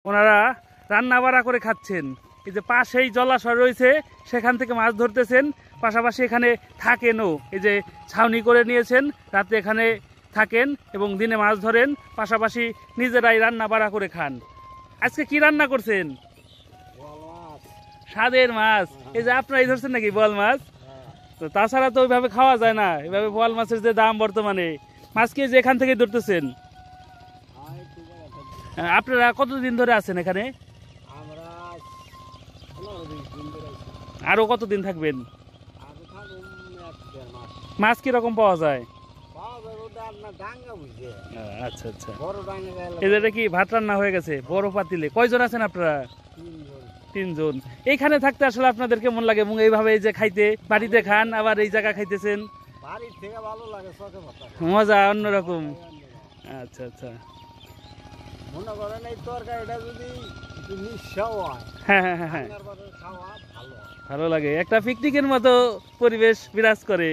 ওনারা রান্না বাড়া করে খাচ্ছেন। এই যে পাশেই জলাশয় রয়েছে, সেখান থেকে মাছ ধরতেছেন, পাশাপাশি এখানে থাকেনও। এই যে ছাউনি করে নিয়েছেন, রাতে এখানে থাকেন এবং দিনে মাছ ধরেন, পাশাপাশি নিজেরাই রান্না বাড়া করে খান। আজকে কি রান্না করছেন? স্বাদের মাছ। এই যে আপনারাই ধরছেন নাকি বোয়াল মাছ? তো তাছাড়া তো ওইভাবে খাওয়া যায় না, এভাবে বোয়াল মাছের যে দাম বর্তমানে। মাছ কি যে এখান থেকে ধরতেছেন? আপনারা কতদিন ধরে আছেন এখানে? আরো কতদিন থাকবেন? মাছ কিরকম পাওয়া যায়? আচ্ছা আচ্ছা, এটা কি ভাত রান্না হয়ে গেছে বড় পাতিলে? কয়জন আছেন আপনারা? 3 জন। এইখানে থাকতে আসলে আপনাদের কেমন লাগে এবং এইভাবে এই যে খাইতে, বাড়িতে খান আবার এই জায়গা খাইতেছেন, মজা অন্যরকম? আচ্ছা আচ্ছা, মনে করেন এই তরকারিটা যদি নিঃস্বাদ হয়, হ্যাঁ হ্যাঁ হ্যাঁ, ভালো লাগে, একটা পিকনিকের মতো পরিবেশ বিরাজ করে।